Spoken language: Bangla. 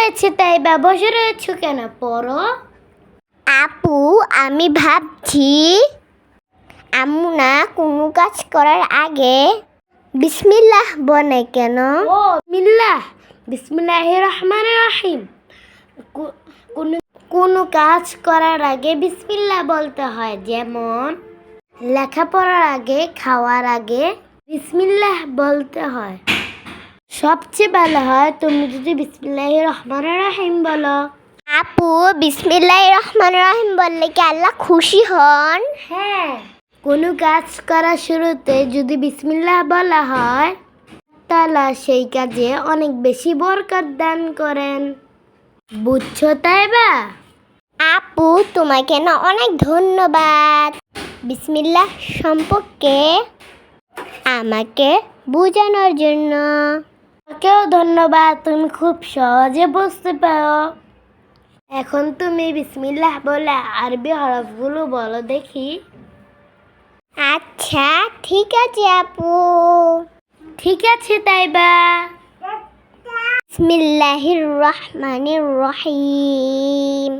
হয়েছে তাইবা, বসে রয়েছো কেন? পড়ো। আপু, আমি ভাবছি আম্মু না কোনো কাজ করার আগে বিসমিল্লাহ বলে কেন? ও বিসমিল্লাহির রহমানির রহিম। কোনো কাজ করার আগে বিসমিল্লাহ বলতে হয়, যেমন লেখাপড়ার আগে, খাওয়ার আগে বিসমিল্লাহ বলতে হয়। সবচেয়ে ভালো হয় তুমি যদি বিসমিল্লাহির রহমানির রহিম বলো। আপু, বিসমিল্লাহির রহমানির রহিম বললে কি আল্লাহ খুশি হন? হ্যাঁ, কোনো কাজ করার শুরুতে যদি বিসমিল্লাহ বলা হয়, তাআলা সেই কাজে অনেক বেশি বরকত দান করেন। বুঝছো তাইবা? আপু, তোমাকে না অনেক ধন্যবাদ বিসমিল্লাহ সম্পর্কে আমাকে বোঝানোর জন্য। তোমাকেও ধন্যবাদ, তুমি খুব সহজে বুঝতে পারো। এখন তুমি বিসমিল্লাহ বলে আরবি হরফগুলো বলো দেখি। আচ্ছা, ঠিক আছে আপু। ঠিক আছে তাইবা। বিসমিল্লাহির রহমানির রহিম।